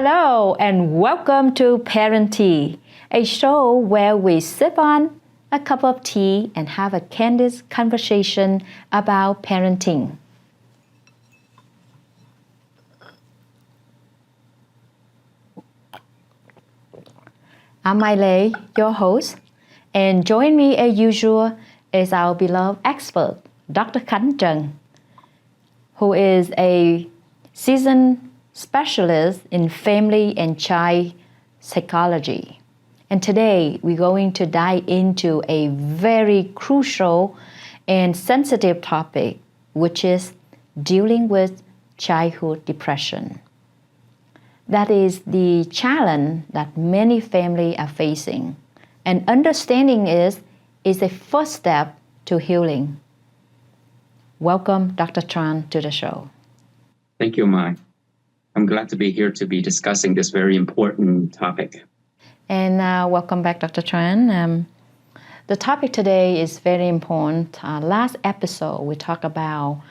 Hello and welcome to ParenTea, a show where we sip on a cup of tea and have a candid conversation about parenting. I'm Miley, your host, and join me as usual is our beloved expert, Dr. Khanh Tran, who is a seasoned specialist in family and child psychology. And today we're going to dive into a very crucial and sensitive topic, which is dealing with childhood depression. That is the challenge that many families are facing. And understanding is a first step to healing. Welcome, Dr. Tran, to the show. Thank you, Mai. I'm glad to be here to be discussing this very important topic. And welcome back, Dr. Tran. The topic today is very important. Last episode, we talked about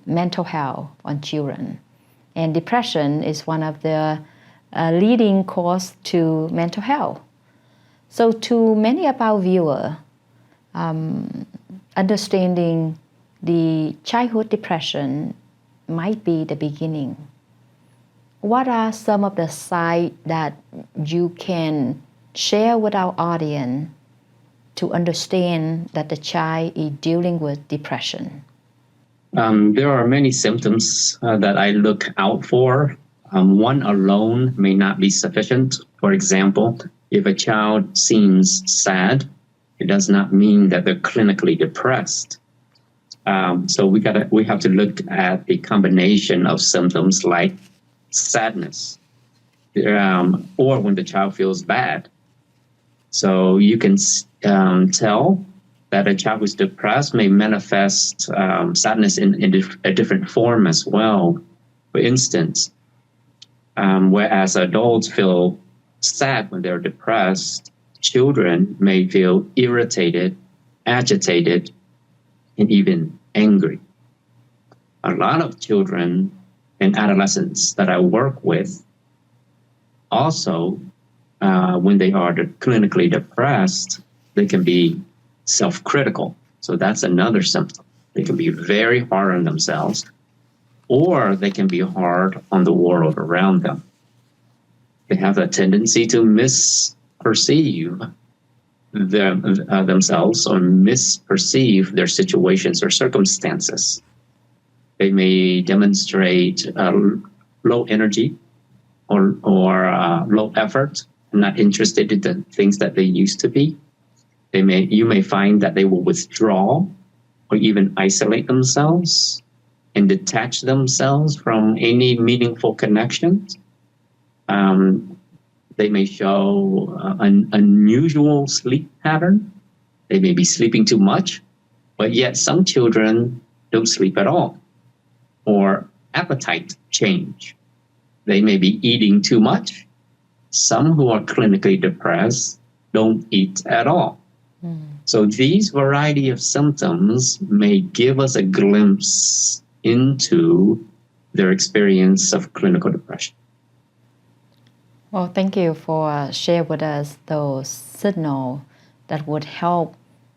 mental health on children. And depression is one of the leading cause to mental health. So to many of our viewers, understanding the childhood depression might be the beginning. What are some of the signs that you can share with our audience to understand that the child is dealing with depression? There are many symptoms that I look out for. One alone may not be sufficient. For example, if a child seems sad, it does not mean that they're clinically depressed. So we have to look at the combination of symptoms like sadness, or when the child feels bad. So you can tell that a child who's depressed may manifest sadness in a different form as well. For instance, whereas adults feel sad when they're depressed, children may feel irritated, agitated, and even angry. A lot of children and adolescents that I work with also, when they are clinically depressed, they can be self-critical. So that's another symptom. They can be very hard on themselves, or they can be hard on the world around them. They have a tendency to misperceive themselves or misperceive their situations or circumstances. They may demonstrate low energy or low effort, not interested in the things that they used to be. You may find that they will withdraw or even isolate themselves and detach themselves from any meaningful connections. They may show an unusual sleep pattern. They may be sleeping too much, but yet some children don't sleep at all. Or appetite change. They may be eating too much. Some who are clinically depressed don't eat at all. So these variety of symptoms may give us a glimpse into their experience of clinical depression. Well, thank you for sharing with us those signals that would help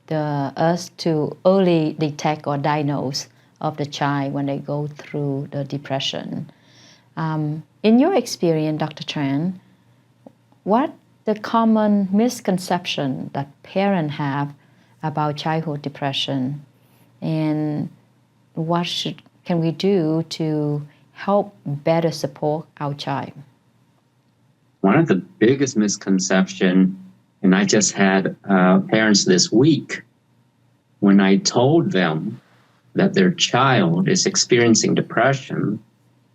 us to early detect or diagnose of the child when they go through the depression. In your experience, Dr. Tran, what the common misconception that parents have about childhood depression, and what can we do to help better support our child? One of the biggest misconceptions, and I just had parents this week, when I told them that their child is experiencing depression,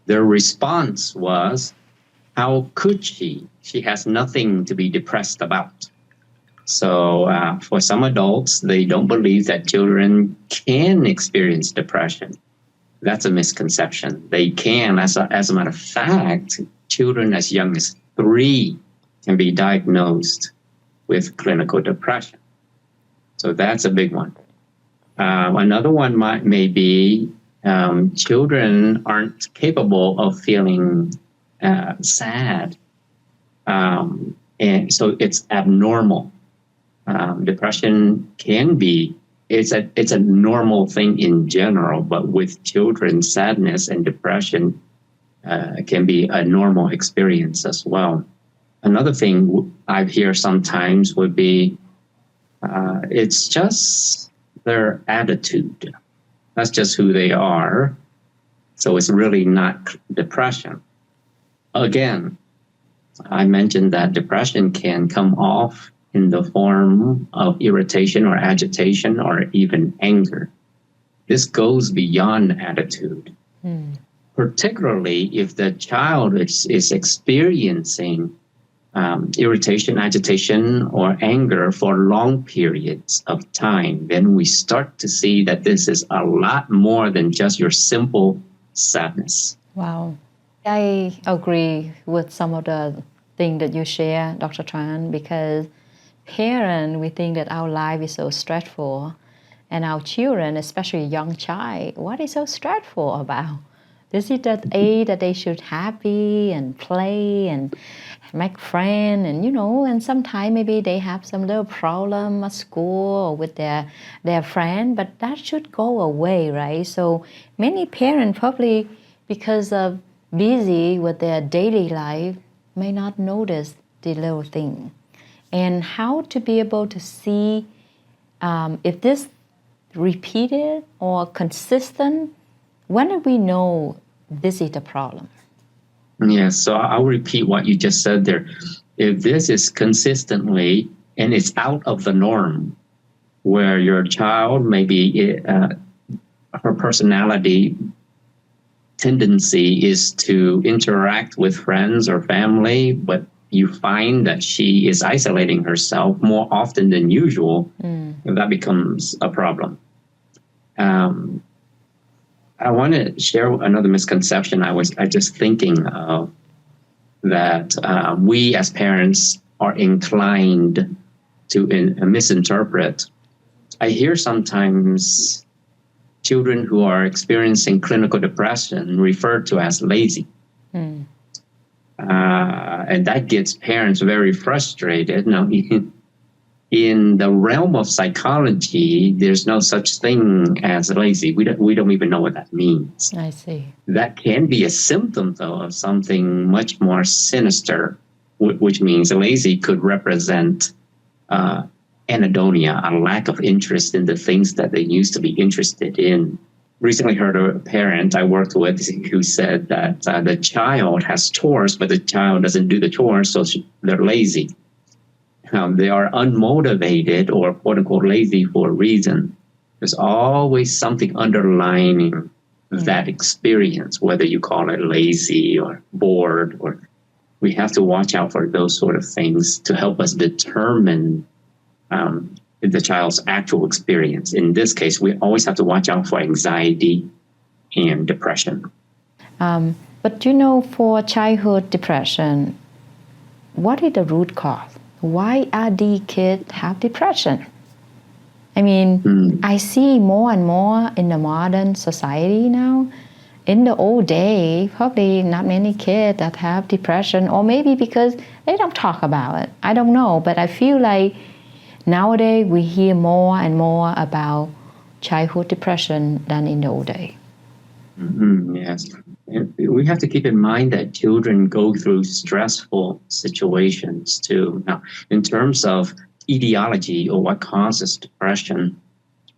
their response was, how could she? She has nothing to be depressed about. So for some adults, they don't believe that children can experience depression. That's a misconception. They can. As a matter of fact, children as young as 3 can be diagnosed with clinical depression. So that's a big one. Another one may be children aren't capable of feeling sad, and so it's abnormal. Depression can be it's a normal thing in general, but with children, sadness and depression can be a normal experience as well. Another thing I hear sometimes would be it's just their attitude. That's just who they are. So it's really not depression. Again, I mentioned that depression can come off in the form of irritation or agitation or even anger. This goes beyond attitude, particularly if the child is experiencing irritation, agitation, or anger for long periods of time. Then we start to see that this is a lot more than just your simple sadness. Wow. I agree with some of the things that you share, Dr. Tran, because parents, we think that our life is so stressful, and our children, especially young child, what is so stressful about? This is the age that they should happy and play and make friends, and and sometimes maybe they have some little problem at school or with their friend, but that should go away, right? So many parents probably, because of busy with their daily life, may not notice the little thing. And how to be able to see if this repeated or consistent, when do we know this is the problem? Yes, so I'll repeat what you just said there. If this is consistently and it's out of the norm, where your child maybe her personality tendency is to interact with friends or family, but you find that she is isolating herself more often than usual, that becomes a problem. I want to share another misconception I just thinking of, that we as parents are inclined to misinterpret. I hear sometimes children who are experiencing clinical depression referred to as lazy. And that gets parents very frustrated. Now, in the realm of psychology, there's no such thing as lazy. We don't even know what that means. I see. That can be a symptom, though, of something much more sinister, which means lazy could represent anhedonia, a lack of interest in the things that they used to be interested in. Recently heard a parent I worked with who said that the child has chores, but the child doesn't do the chores, so they're lazy. They are unmotivated or quote unquote lazy for a reason. There's always something underlining that experience, whether you call it lazy or bored, or we have to watch out for those sort of things to help us determine the child's actual experience. In this case, we always have to watch out for anxiety and depression. But for childhood depression, what is the root cause? Why are these kids have depression? I mean, I see more and more in the modern society now. In the old day, probably not many kids that have depression, or maybe because they don't talk about it. I don't know, but I feel like nowadays we hear more and more about childhood depression than in the old day. Yes. And we have to keep in mind that children go through stressful situations too. Now, in terms of etiology or what causes depression,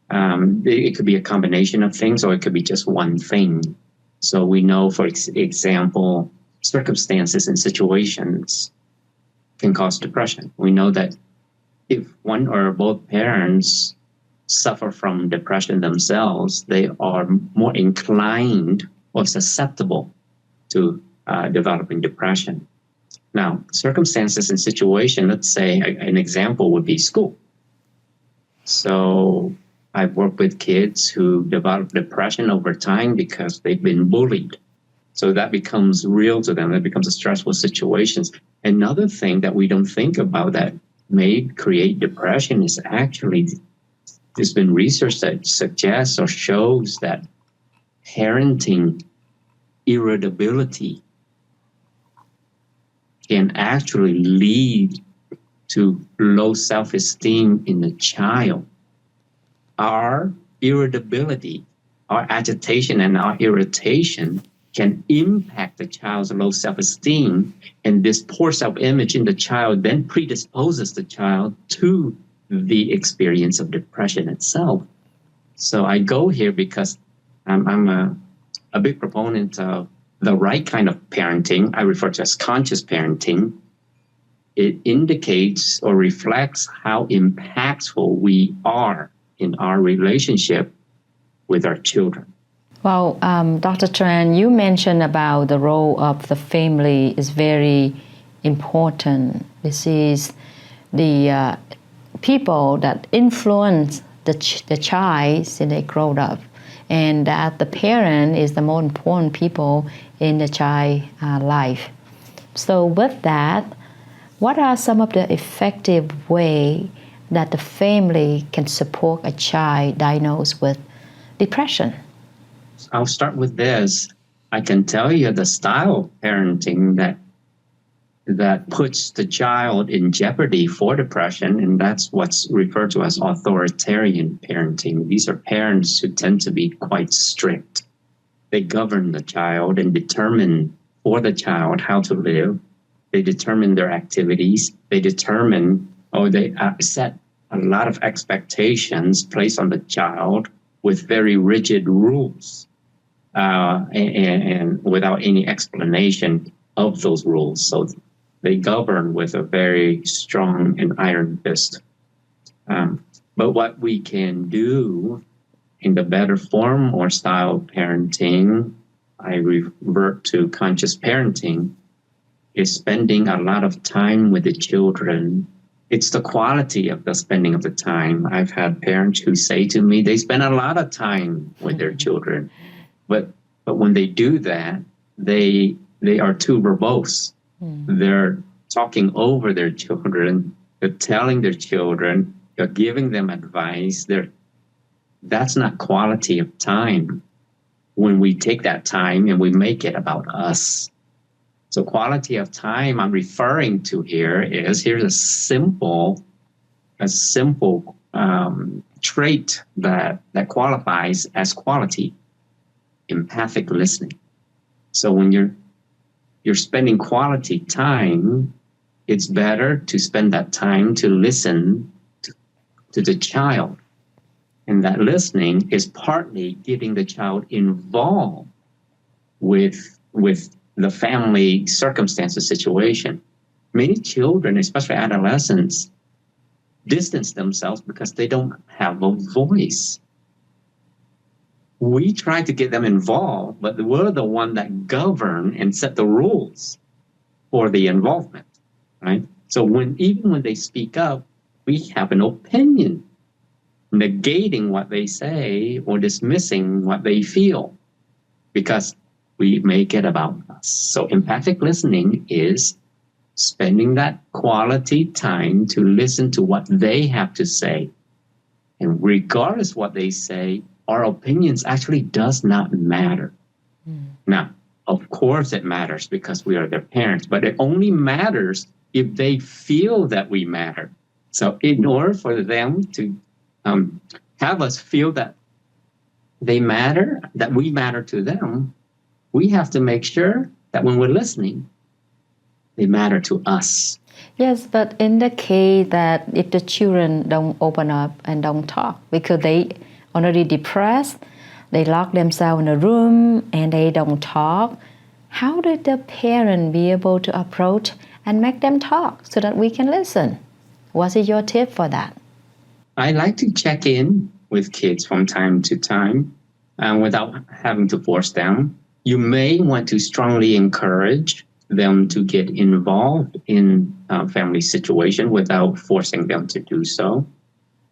it could be a combination of things, or it could be just one thing. So we know, for example, circumstances and situations can cause depression. We know that if one or both parents suffer from depression themselves, they are more inclined or susceptible to developing depression. Now, circumstances and situation, let's say an example would be school. So I've worked with kids who develop depression over time because they've been bullied. So that becomes real to them. It becomes a stressful situation. Another thing that we don't think about that may create depression is actually, there's been research that suggests or shows that parenting irritability can actually lead to low self-esteem in the child. Our irritability, our agitation and our irritation can impact the child's low self-esteem, and this poor self-image in the child then predisposes the child to the experience of depression itself. So I go here because I'm a big proponent of the right kind of parenting. I refer to as conscious parenting. It indicates or reflects how impactful we are in our relationship with our children. Well, Dr. Tran, you mentioned about the role of the family is very important. This is the people that influence the child since they grow up, and that the parent is the most important people in the child's life. So with that, what are some of the effective ways that the family can support a child diagnosed with depression? I'll start with this. I can tell you the style of parenting that puts the child in jeopardy for depression, and that's what's referred to as authoritarian parenting. These are parents who tend to be quite strict. They govern the child and determine for the child how to live. They determine their activities. They set a lot of expectations placed on the child with very rigid rules and without any explanation of those rules. So they govern with a very strong and iron fist. But what we can do in the better form or style of parenting, I revert to conscious parenting, is spending a lot of time with the children. It's the quality of the spending of the time. I've had parents who say to me they spend a lot of time with their children, but when they do that, they are too verbose. They're talking over their children. They're telling their children. They're giving them advice. That's not quality of time. When we take that time and we make it about us. So quality of time I'm referring to here's a simple trait that qualifies as quality: empathic listening. So when you're spending quality time, it's better to spend that time to listen to the child. And that listening is partly getting the child involved with the family circumstances situation. Many children, especially adolescents, distance themselves because they don't have a voice. We try to get them involved, but we're the one that govern and set the rules for the involvement, right? So even when they speak up, we have an opinion, negating what they say or dismissing what they feel, because we make it about us. So empathic listening is spending that quality time to listen to what they have to say. And regardless what they say, our opinions actually does not matter. Now, of course it matters because we are their parents, but it only matters if they feel that we matter. So in order for them to have us feel that they matter, that we matter to them, we have to make sure that when we're listening, they matter to us. Yes, but in the case that if the children don't open up and don't talk because they already depressed, they lock themselves in a room and they don't talk, how did the parent be able to approach and make them talk so that we can listen? What is your tip for that? I like to check in with kids from time to time without having to force them. You may want to strongly encourage them to get involved in family situation without forcing them to do so,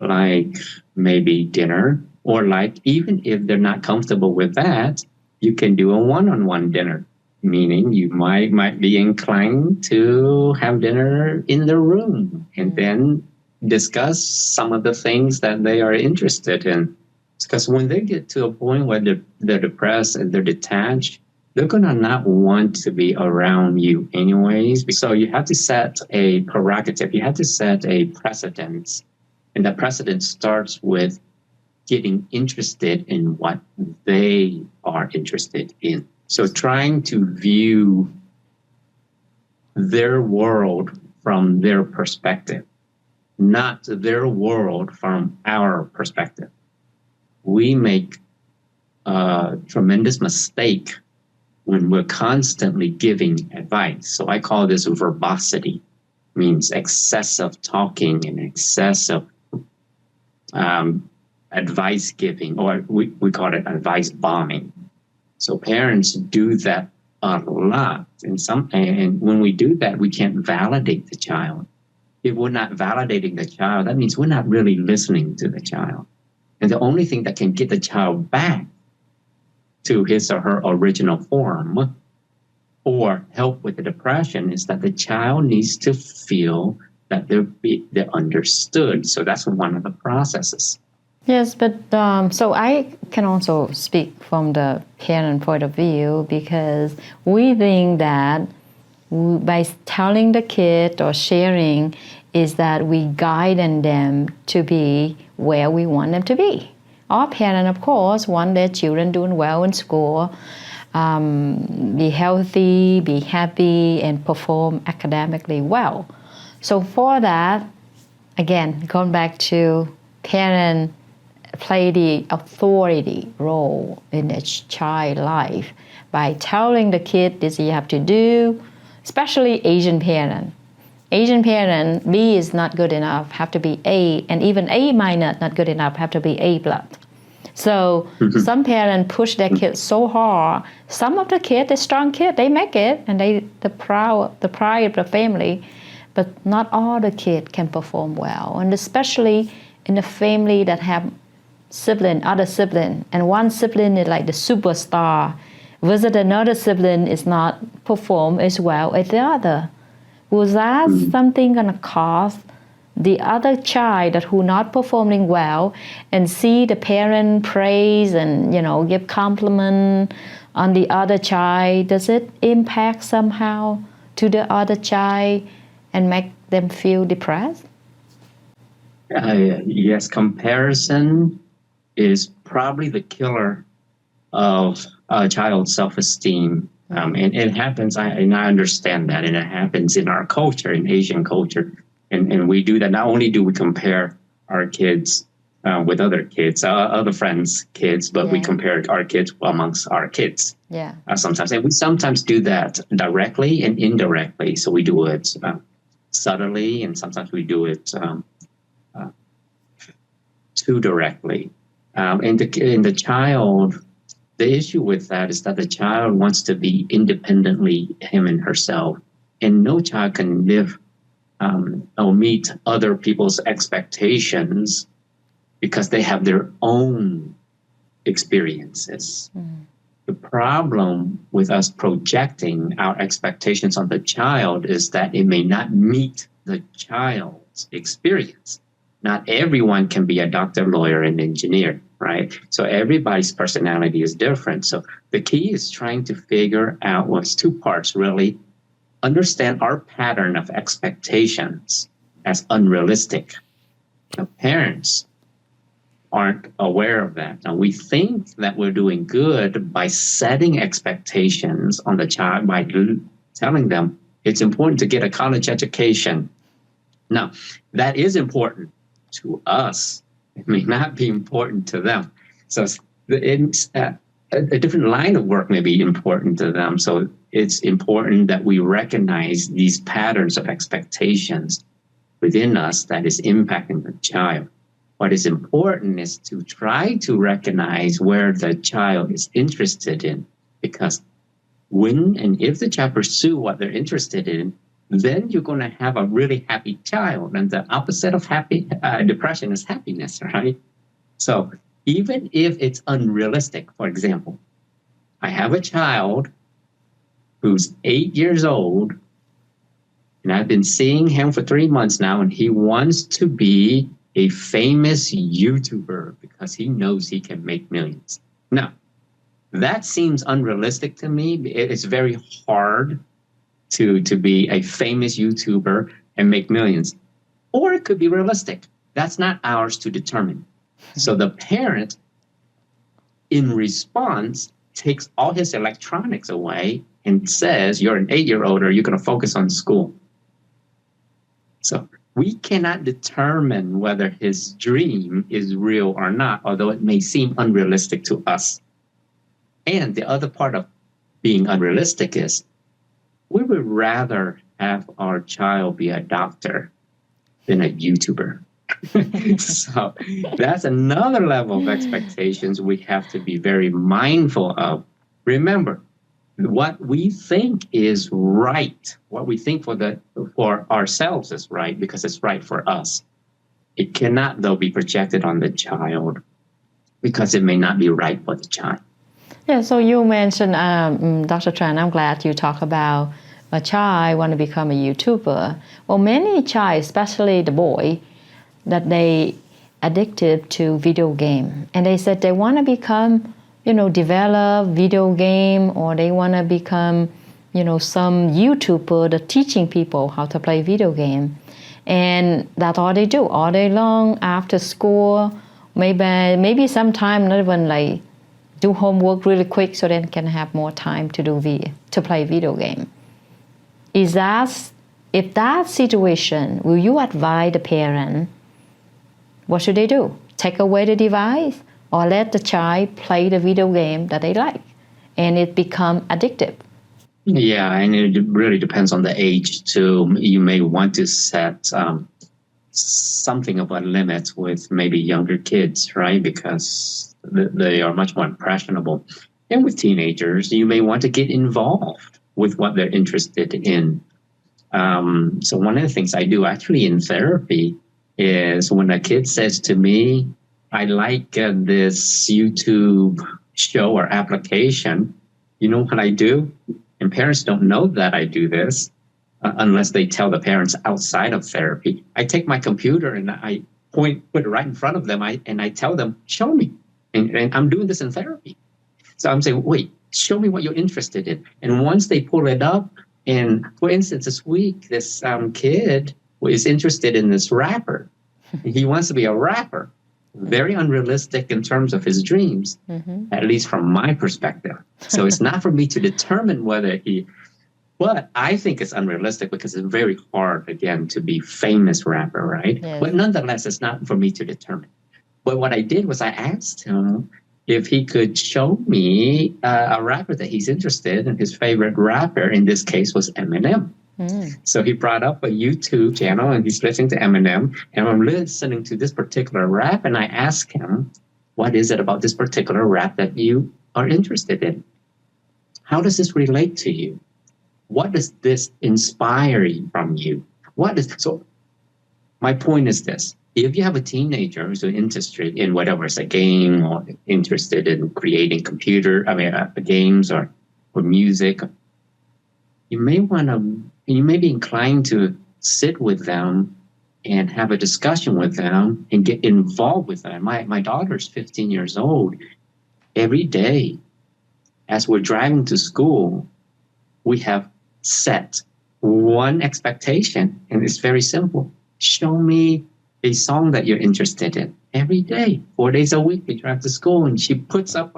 like maybe dinner, or like even if they're not comfortable with that, you can do a one-on-one dinner, meaning you might be inclined to have dinner in the room and then discuss some of the things that they are interested in. Because when they get to a point where they're depressed and they're detached, they're going to not want to be around you anyways. So you have to set a prerogative. You have to set a precedence. And that precedent starts with getting interested in what they are interested in. So trying to view their world from their perspective, not their world from our perspective. We make a tremendous mistake when we're constantly giving advice. So I call this verbosity, means excessive talking and excessive advice giving, or we call it advice bombing. So parents do that a lot. And when we do that, we can't validate the child. If we're not validating the child, that means we're not really listening to the child. And the only thing that can get the child back to his or her original form or help with the depression is that the child needs to feel that they're understood. So that's one of the processes. Yes, but so I can also speak from the parent point of view, because we think that by telling the kid or sharing is that we guide them to be where we want them to be. Our parents, of course, want their children doing well in school, be healthy, be happy, and perform academically well. So for that, again, going back to parent play the authority role in a child life by telling the kid this you have to do, especially Asian parent. Asian parent, B is not good enough, have to be A, and even A minor not good enough, have to be A plus. So some parents push their kids so hard. Some of the kids, the strong kids, they make it, and the pride of the family, but not all the kids can perform well, and especially in a family that have other sibling, and one sibling is like the superstar, versus another sibling is not perform as well as the other. Was that something gonna cause the other child that who not performing well and see the parent praise and give compliment on the other child? Does it impact somehow to the other child and make them feel depressed? Yes, comparison is probably the killer of a child's self-esteem. And it happens, and I understand that, and it happens in our culture, in Asian culture. And we do that. Not only do we compare our kids with other kids, other friends' kids, but we compare our kids amongst our kids. Yeah. Sometimes. And we sometimes do that directly and indirectly. So we do it subtly, and sometimes we do it too directly. And the child, the issue with that is that the child wants to be independently him and herself, and no child can live or meet other people's expectations because they have their own experiences. The problem with us projecting our expectations on the child is that it may not meet the child's experience. Not everyone can be a doctor, lawyer, and engineer, right? So everybody's personality is different. So the key is trying to figure out, well, it's two parts really. Understand our pattern of expectations as unrealistic. Now, parents aren't aware of that. Now, we think that we're doing good by setting expectations on the child, by telling them it's important to get a college education. Now, that is important to us. It may not be important to them. So a different line of work may be important to them. So it's important that we recognize these patterns of expectations within us that is impacting the child. What is important is to try to recognize where the child is interested in, because when and if the child pursue what they're interested in, then you're going to have a really happy child. And the opposite of depression is happiness, right? So even if it's unrealistic, for example, I have a child who's 8 years old, and I've been seeing him for 3 months now, and he wants to be a famous YouTuber because he knows he can make millions. Now, That seems unrealistic to me. It's very hard to be a famous YouTuber and make millions. Or it could be realistic. That's not ours to determine. So the parent, in response, takes all his electronics away and says, you're an 8-year-old, or you're going to focus on school. So we cannot determine whether his dream is real or not, although it may seem unrealistic to us. And the other part of being unrealistic is we would rather have our child be a doctor than a YouTuber. So that's another level of expectations we have to be very mindful of. Remember, what we think is right, what we think for ourselves is right because it's right for us. It cannot, though, be projected on the child because it may not be right for the child. Yeah, so you mentioned, Dr. Tran, I'm glad you talk about a child want to become a YouTuber. Well, many child, especially the boy, that they addicted to video game. And they said they want to become, develop video game, or they want to become, some YouTuber that teaching people how to play video game. And that's all they do all day long after school. Maybe sometime not even like do homework really quick so they can have more time to play video game. If that situation, will you advise the parent, what should they do? Take away the device or let the child play the video game that they like and it become addictive? Yeah, and it really depends on the age too. You may want to set something of a limit with maybe younger kids, right? Because they are much more impressionable. And with teenagers, you may want to get involved with what they're interested in. So one of the things I do actually in therapy is when a kid says to me, I like this YouTube show or application, you know what I do? And parents don't know that I do this unless they tell the parents outside of therapy. I take my computer and I put it right in front of them and I tell them, show me. And I'm doing this in therapy. So I'm saying, wait, show me what you're interested in. And once they pull it up, and for instance, this week, this kid is interested in this rapper. He wants to be a rapper. Very unrealistic in terms of his dreams, at least from my perspective. So it's not for me to determine whether but I think it's unrealistic because it's very hard, again, to be famous rapper, right? Yes. But nonetheless, it's not for me to determine. But what I did was I asked him if he could show me a rapper that he's interested in. His favorite rapper in this case was Eminem. So he brought up a YouTube channel and he's listening to Eminem, and I'm listening to this particular rap, and I asked him, what is it about this particular rap that you are interested in? How does this relate to you? What does this inspire from you? So my point is this. If you have a teenager who's interested in whatever, it's a game or interested in creating games or music, you may be inclined to sit with them and have a discussion with them and get involved with them. My daughter's 15 years old. Every day, as we're driving to school, we have set one expectation, and it's very simple. Show me a song that you're interested in. Every day, 4 days a week, we drive to school, and she puts up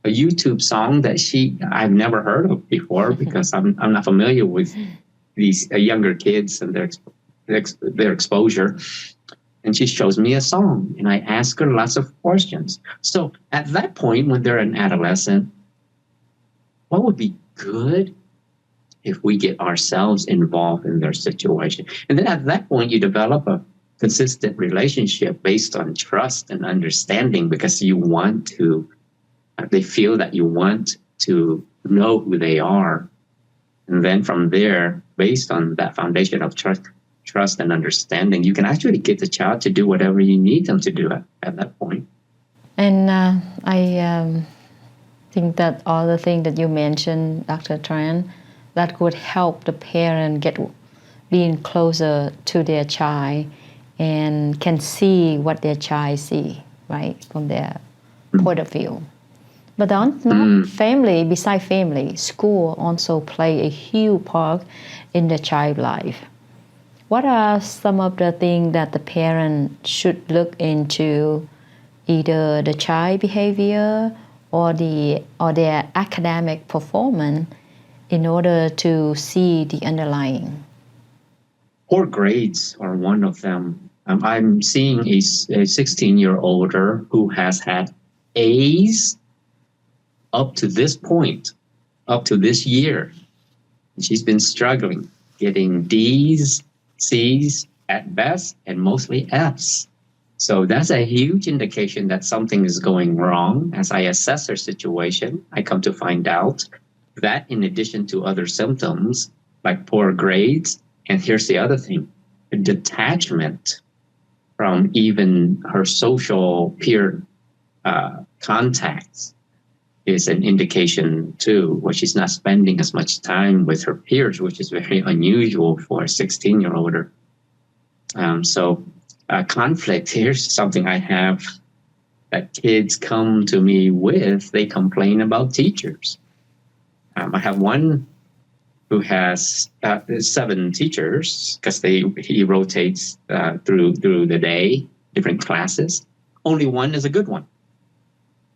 a YouTube song that I've never heard of before because I'm not familiar with these younger kids and their exposure. And she shows me a song, and I ask her lots of questions. So at that point, when they're an adolescent, what would be good if we get ourselves involved in their situation? And then at that point, you develop a consistent relationship based on trust and understanding because they feel that you want to know who they are. And then from there, based on that foundation of trust and understanding, you can actually get the child to do whatever you need them to do at that point. And I think that all the things that you mentioned, Dr. Tran, that could help the parent being closer to their child and can see what their child see, right, from their point of view. But not family, besides family, school also play a huge part in the child life. What are some of the things that the parent should look into, either the child behavior or their academic performance, in order to see the underlying? Poor grades are one of them. I'm seeing a 16-year-older who has had A's up to this point, up to this year. She's been struggling, getting D's, C's at best, and mostly F's. So that's a huge indication that something is going wrong. As I assess her situation, I come to find out that in addition to other symptoms like poor grades, and here's the other thing, detachment from even her social peer contacts is an indication too, where she's not spending as much time with her peers, which is very unusual for a 16-year-older. So conflict, here's something I have that kids come to me with. They complain about teachers. I have one who has 7 teachers because he rotates through the day, different classes. Only one is a good one.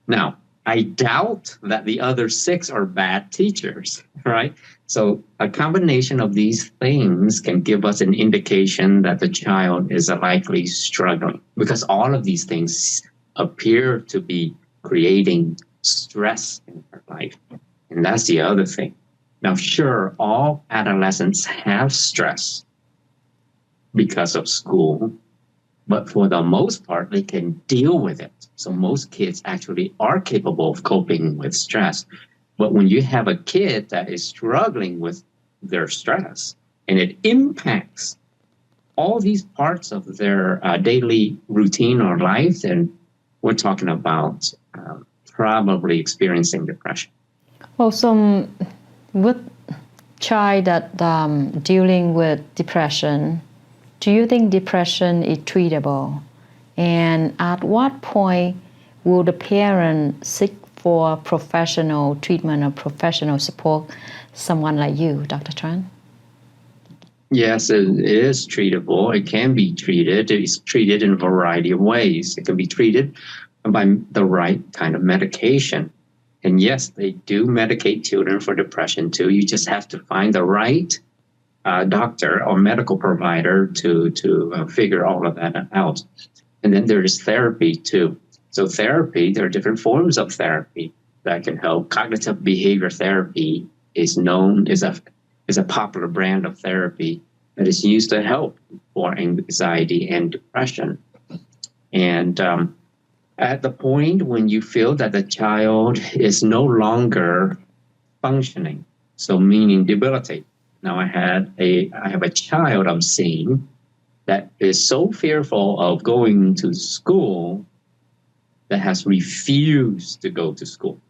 Now, I doubt that the other 6 are bad teachers, right? So a combination of these things can give us an indication that the child is likely struggling, because all of these things appear to be creating stress in her life. And that's the other thing. Now, sure, all adolescents have stress because of school, but for the most part, they can deal with it. So most kids actually are capable of coping with stress. But when you have a kid that is struggling with their stress and it impacts all these parts of their daily routine or life, then we're talking about probably experiencing depression. Well, with child that dealing with depression, do you think depression is treatable? And at what point will the parent seek for professional treatment or professional support, someone like you, Dr. Tran? Yes, it is treatable. It can be treated. It's treated in a variety of ways. It can be treated by the right kind of medication. And yes, they do medicate children for depression too. You just have to find the right doctor or medical provider to figure all of that out. And then there is therapy too. So therapy, there are different forms of therapy that can help. Cognitive behavior therapy is a popular brand of therapy that is used to help for anxiety and depression. And at the point when you feel that the child is no longer functioning, so meaning debilitate. Now I have a child I'm seeing that is so fearful of going to school that has refused to go to school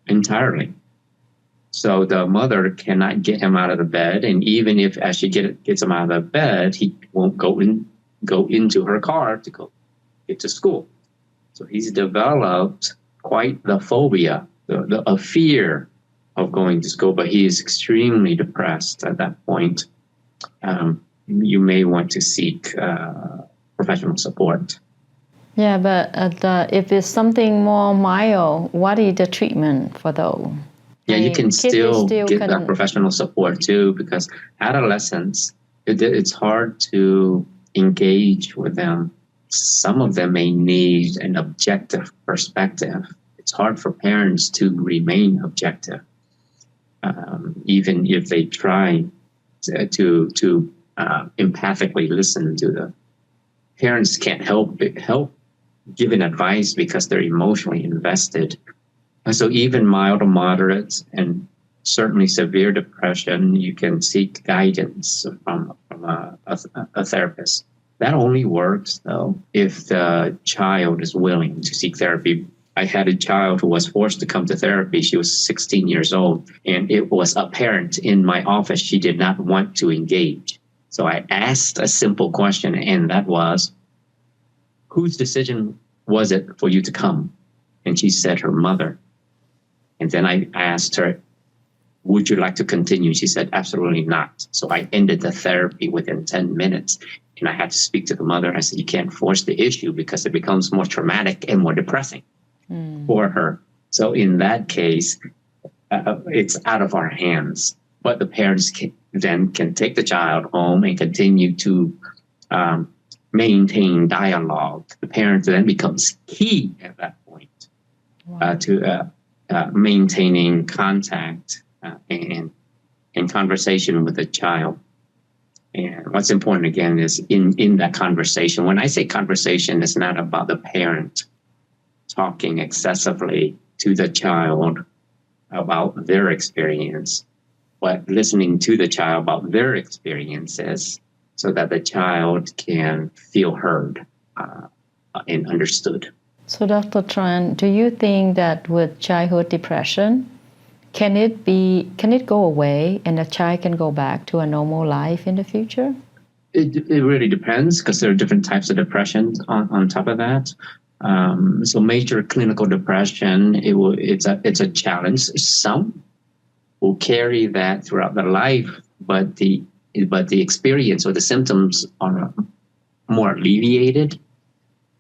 entirely. So the mother cannot get him out of the bed, and even if as she gets him out of the bed, he won't go into her car to get to school. So he's developed quite the phobia, a fear of going to school, but he is extremely depressed at that point. You may want to seek professional support. Yeah, but if it's something more mild, what is the treatment for those? Yeah, you can still get that professional support too, because adolescents, it's hard to engage with them. Some of them may need an objective perspective. It's hard for parents to remain objective, even if they try to empathically listen to them. Parents can't help giving advice because they're emotionally invested. And so even mild to moderate and certainly severe depression, you can seek guidance from a therapist. That only works, though, if the child is willing to seek therapy. I had a child who was forced to come to therapy. She was 16 years old, and it was apparent in my office she did not want to engage. So I asked a simple question, and that was, whose decision was it for you to come? And she said her mother. And then I asked her, would you like to continue? She said, absolutely not. So I ended the therapy within 10 minutes. And I had to speak to the mother. I said, you can't force the issue because it becomes more traumatic and more depressing for her. So in that case, it's out of our hands. But the parents can take the child home and continue to maintain dialogue. The parent then becomes key at that point to maintaining contact and conversation with the child. And what's important, again, is in that conversation. When I say conversation, it's not about the parent talking excessively to the child about their experience, but listening to the child about their experiences so that the child can feel heard and understood. So, Dr. Tran, do you think that with childhood depression, can it go away and the child can go back to a normal life in the future? It really depends, because there are different types of depression on top of that. So major clinical depression, it's a challenge. Some will carry that throughout their life, but the experience or the symptoms are more alleviated,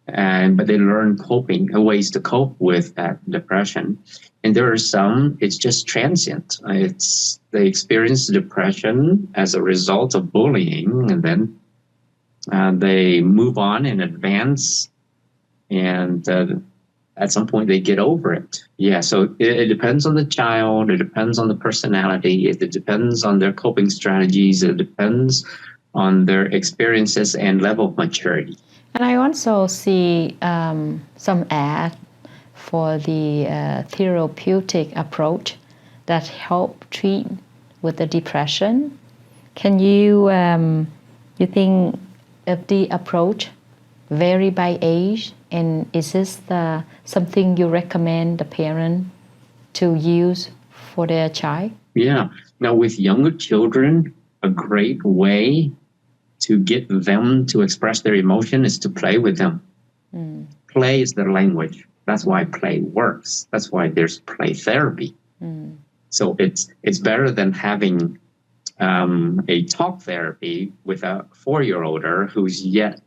but they learn ways to cope with that depression. And there are some, it's just transient. They experience depression as a result of bullying, and then they move on and advance, and at some point they get over it. Yeah, so it depends on the child, it depends on the personality, it depends on their coping strategies, it depends on their experiences and level of maturity. And I also see some ad for the therapeutic approach that help treat with the depression. Can you think if the approach vary by age, and is this something you recommend the parent to use for their child? Yeah. Now, with younger children, a great way to get them to express their emotion is to play with them. Play is their language. That's why play works. That's why there's play therapy. So it's better than having a talk therapy with a 4-year-older who's yet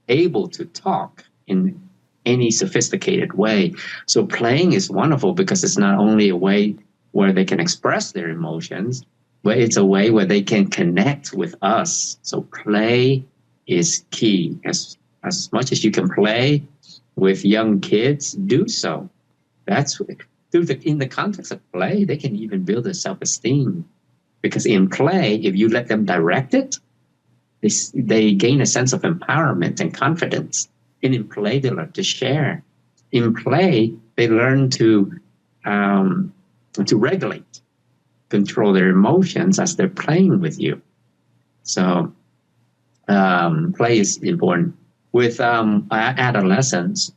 able to talk in any sophisticated way. So playing is wonderful because it's not only a way where they can express their emotions, but it's a way where they can connect with us. So play is key. As much as you can play with young kids, do so. That's in the context of play, they can even build their self-esteem. Because in play, if you let them direct it, they gain a sense of empowerment and confidence. And in play, they learn to share. In play, they learn to regulate, control their emotions as they're playing with you. So play is important. With adolescents,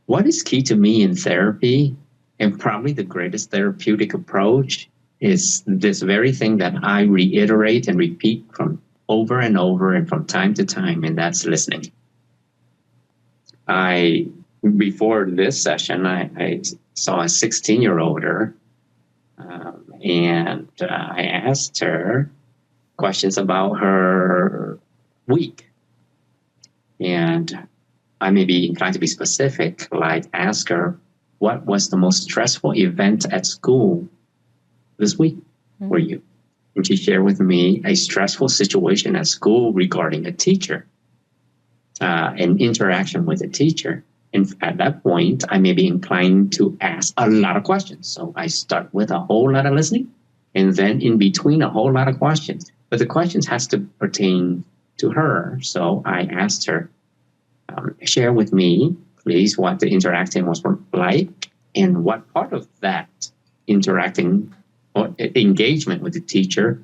what is key to me in therapy, and probably the greatest therapeutic approach, is this very thing that I reiterate and repeat from over and over and from time to time, and that's listening. Before this session, I saw a 16-year-older, and I asked her questions about her week. And I may be inclined to be specific, like ask her, what was the most stressful event at school this week for you? And she shared with me a stressful situation at school regarding a teacher, an interaction with a teacher. And at that point, I may be inclined to ask a lot of questions. So I start with a whole lot of listening, and then in between a whole lot of questions. But the questions has to pertain to her. So I asked her, share with me, please, what the interaction was like, and what part of that interacting or engagement with the teacher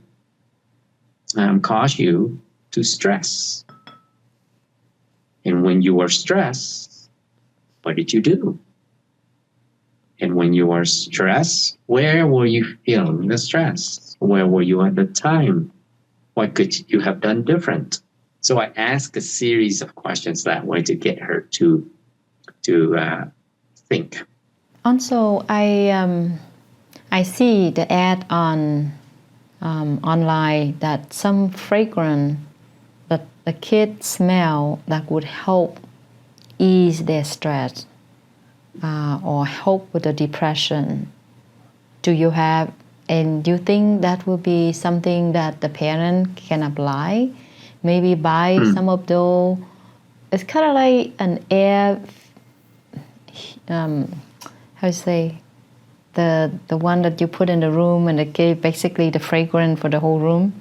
caused you to stress. And when you were stressed, what did you do? And when you were stressed, where were you feeling the stress? Where were you at the time? What could you have done different? So I asked a series of questions that way to get her to think. Also, I see the ad on online that some fragrance that the kids smell that would help ease their stress or help with the depression. Do you have, and do you think that will be something that the parent can apply? Maybe buy some of those. It's kind of like an air, how you say, the one that you put in the room and it gave basically the fragrance for the whole room.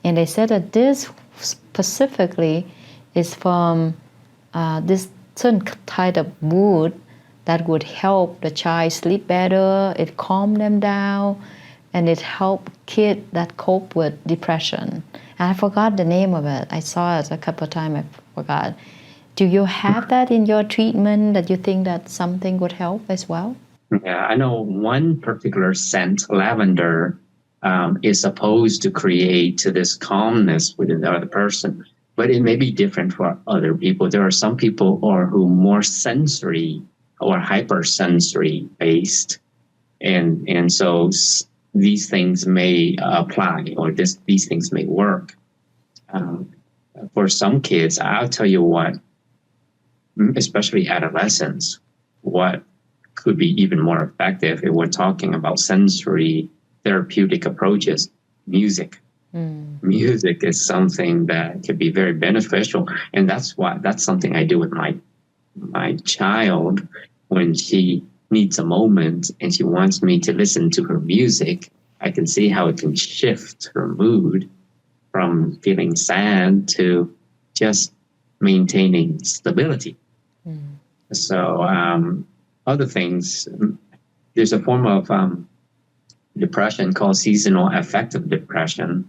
And they said that this specifically is from this certain type of wood that would help the child sleep better, it calm them down, and it help kids that cope with depression. And I forgot the name of it. I saw it a couple of times, I forgot. Do you have that in your treatment that you think that something would help as well? Yeah, I know one particular scent, lavender, is supposed to create this calmness within the other person, but it may be different for other people. There are some people who are more sensory or hypersensory based, and so these things may apply, or these things may work. For some kids, I'll tell you what, especially adolescents, what could be even more effective if we're talking about sensory therapeutic approaches. Music. Music is something that could be very beneficial, and that's something I do with my child when she needs a moment and she wants me to listen to her music. I can see how it can shift her mood from feeling sad to just maintaining stability. So other things, there's a form of depression called seasonal affective depression.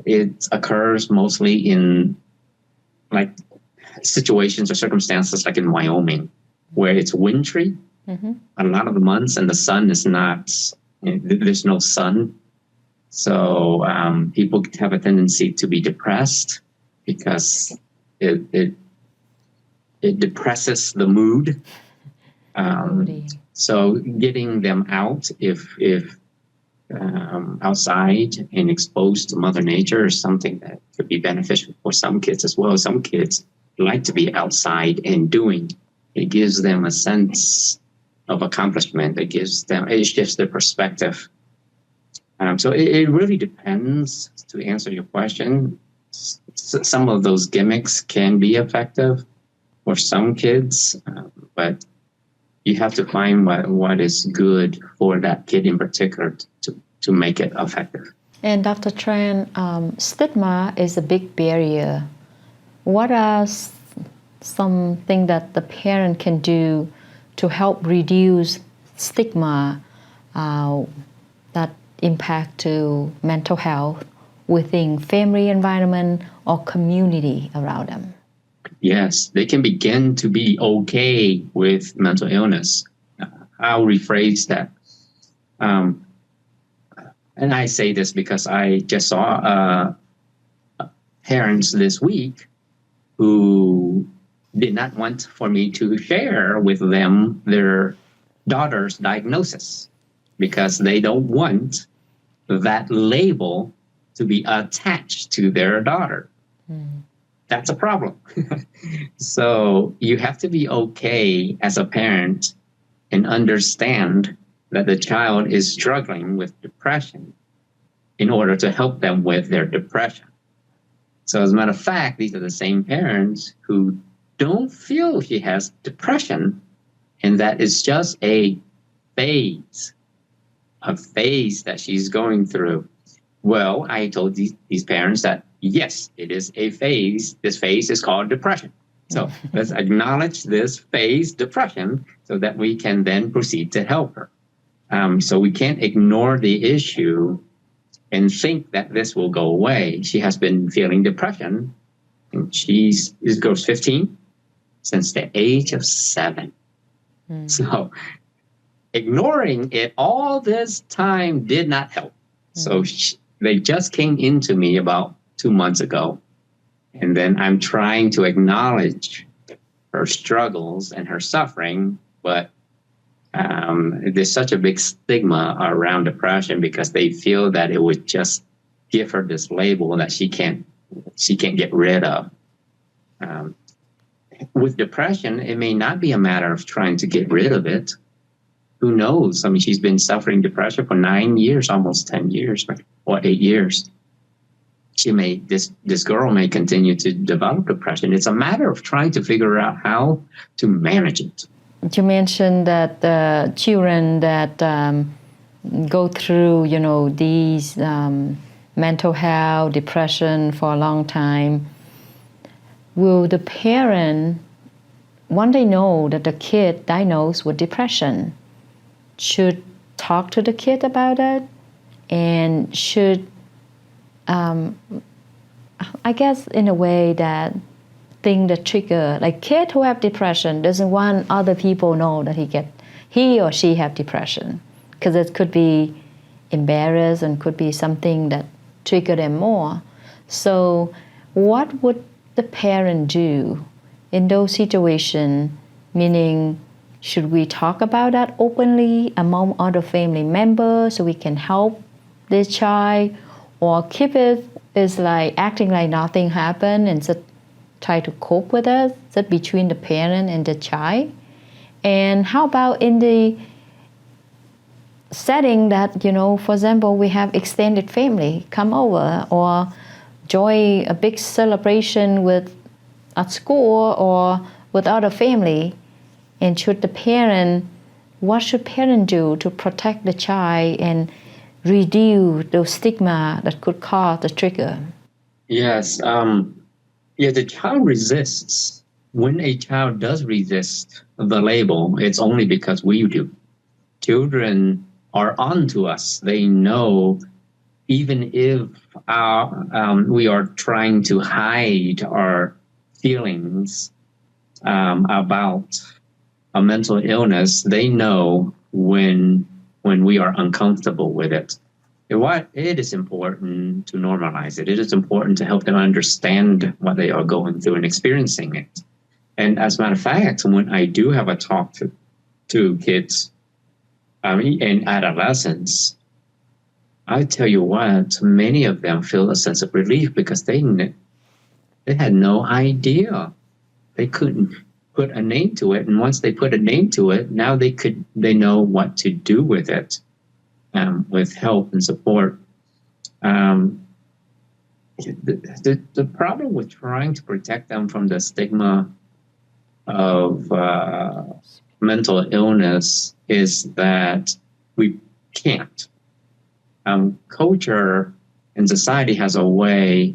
It occurs mostly in like situations or circumstances like in Wyoming, where it's wintry a lot of the months and the sun is not, there's no sun. So people have a tendency to be depressed because it depresses the mood. So getting them out, if outside and exposed to Mother Nature, is something that could be beneficial for some kids as well. Some kids like to be outside and doing. It gives them a sense of accomplishment. It shifts their perspective. So it really depends. To answer your question, some of those gimmicks can be effective for some kids, but you have to find what is good for that kid in particular to make it effective. And Dr. Tran, stigma is a big barrier. What are something that the parent can do to help reduce stigma that impact to mental health within family environment or community around them? Yes, they can begin to be okay with mental illness. I'll rephrase that. And I say this because I just saw parents this week who did not want for me to share with them their daughter's diagnosis because they don't want that label to be attached to their daughter. That's a problem. So you have to be okay as a parent and understand that the child is struggling with depression in order to help them with their depression. So as a matter of fact, these are the same parents who don't feel she has depression, and that is just a phase that she's going through. Well, I told these parents that, yes, it is a phase. This phase is called depression. So let's acknowledge this phase, depression, so that we can then proceed to help her. So we can't ignore the issue and think that this will go away. She has been feeling depression, and this girl's 15, since the age of 7. So ignoring it all this time did not help. So they just came into me about 2 months ago. And then I'm trying to acknowledge her struggles and her suffering, but there's such a big stigma around depression because they feel that it would just give her this label that she can't get rid of. With depression, it may not be a matter of trying to get rid of it. Who knows? I mean, she's been suffering depression for 9 years, almost 10 years, or 8 years. This girl may continue to develop depression. It's a matter of trying to figure out how to manage it. You mentioned that the children that go through, these mental health, depression for a long time, will the parent, when they know that the kid diagnosed with depression, should talk to the kid about it and should, I guess in a way that thing that trigger, like kid who have depression doesn't want other people know that he or she have depression, because it could be embarrassed and could be something that trigger them more. So what would the parent do in those situations? Meaning, should we talk about that openly among other family members so we can help this child, or keep it is like acting like nothing happened and just try to cope with it, just between the parent and the child? And how about in the setting that, for example, we have extended family come over or join a big celebration at school or with other family, and what should parent do to protect the child and reduce the stigma that could cause the trigger? Yes. The child resists. When a child does resist the label, it's only because we do. Children are onto us. They know, even if we are trying to hide our feelings about a mental illness, they know when we are uncomfortable with it. It is important to normalize it. It is important to help them understand what they are going through and experiencing it. And as a matter of fact, when I do have a talk to kids and adolescents, I tell you what, many of them feel a sense of relief because they had no idea. They couldn't put a name to it. And once they put a name to it, now they know what to do with it, with help and support. The problem with trying to protect them from the stigma of mental illness is that we can't. Culture and society has a way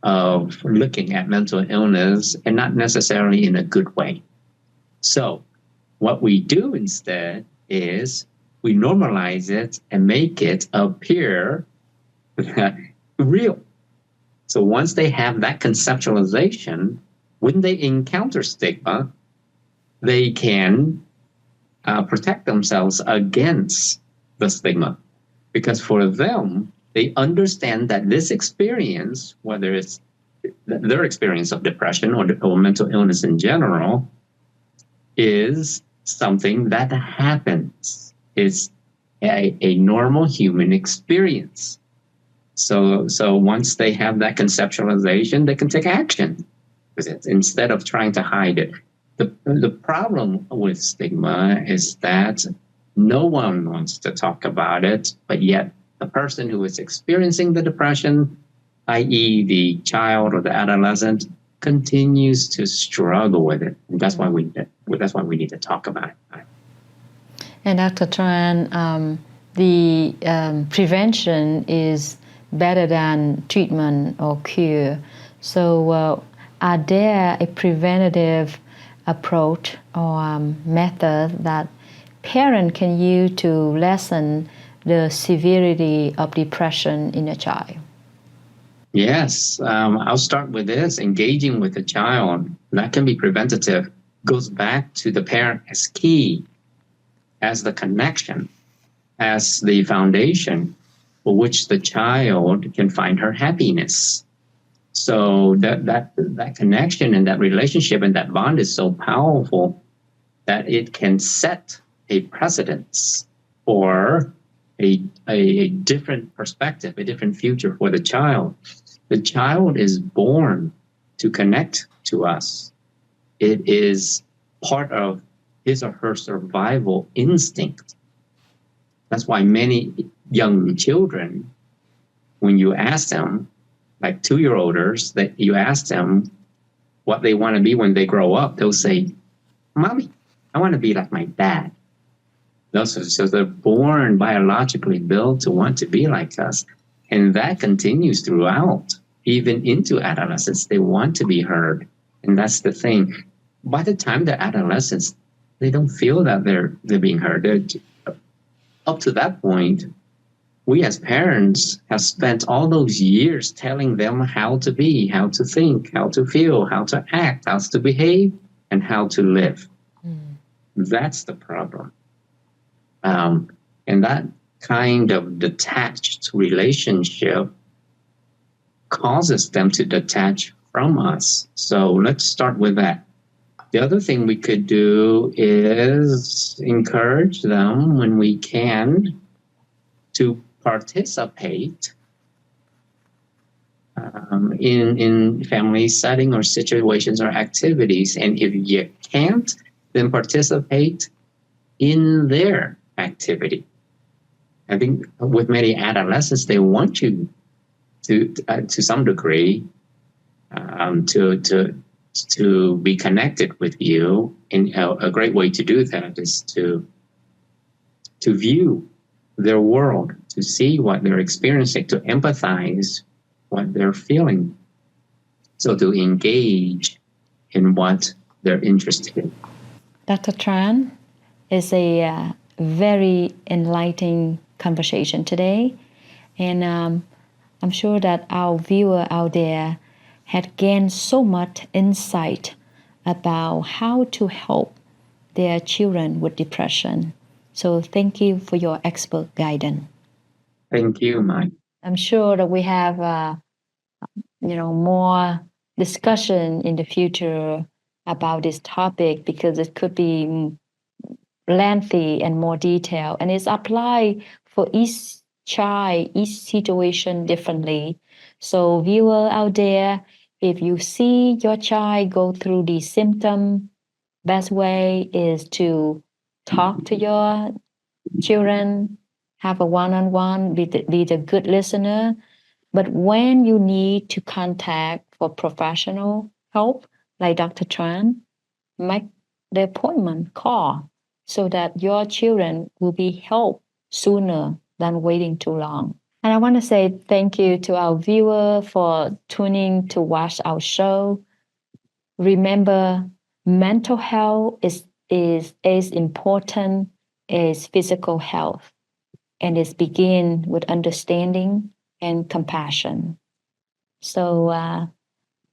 of looking at mental illness, and not necessarily in a good way. So what we do instead is we normalize it and make it appear real. So once they have that conceptualization, when they encounter stigma, they can protect themselves against the stigma. Because for them, they understand that this experience, whether it's their experience of depression or mental illness in general, is something that happens. It's a normal human experience. So once they have that conceptualization, they can take action with it instead of trying to hide it. The problem with stigma is that no one wants to talk about it, but yet the person who is experiencing the depression, i.e. the child or the adolescent, continues to struggle with it. And that's why we need to talk about it. And Dr. Tran, the prevention is better than treatment or cure. So are there a preventative approach or method that parent can use to lessen the severity of depression in a child? Yes, I'll start with this. Engaging with the child, that can be preventative, goes back to the parent as key, as the connection, as the foundation for which the child can find her happiness. So that connection and that relationship and that bond is so powerful that it can set a precedence for a different perspective, a different future for the child. The child is born to connect to us. It is part of his or her survival instinct. That's why many young children, when you ask them, like 2-year-olders, that you ask them what they want to be when they grow up, they'll say, "Mommy, I want to be like my dad." So they're born biologically built to want to be like us. And that continues throughout, even into adolescence. They want to be heard. And that's the thing. By the time they're adolescents, they don't feel that they're being heard. Up to that point, we as parents have spent all those years telling them how to be, how to think, how to feel, how to act, how to behave, and how to live. That's the problem. And that kind of detached relationship causes them to detach from us. So let's start with that. The other thing we could do is encourage them when we can to participate in family setting or situations or activities. And if you can't, then participate in their activity. I think with many adolescents, they want you to some degree to be connected with you. And a great way to do that is to view their world, to see what they're experiencing, to empathize what they're feeling. So to engage in what they're interested in. Dr. Tran, is a very enlightening conversation today. And I'm sure that our viewer out there had gained so much insight about how to help their children with depression. So thank you for your expert guidance. Thank you, Mike. I'm sure that we have more discussion in the future about this topic, because it could be lengthy and more detailed, and it's applied for each child, each situation differently. So viewer out there, if you see your child go through these symptoms, best way is to talk to your children, have a one-on-one, be the good listener. But when you need to contact for professional help, like Dr. Tran, make the appointment, call, so that your children will be helped sooner than waiting too long. And I want to say thank you to our viewer for tuning to watch our show. Remember, mental health is as important as physical health, and it begins with understanding and compassion. So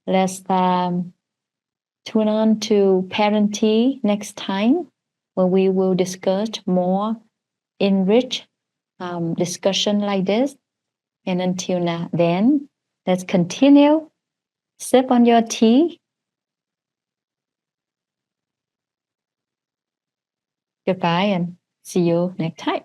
let's tune on to ParenTea next time, where we will discuss more enriched discussion like this. And until now, then, let's continue. Sip on your tea. Goodbye and see you next time.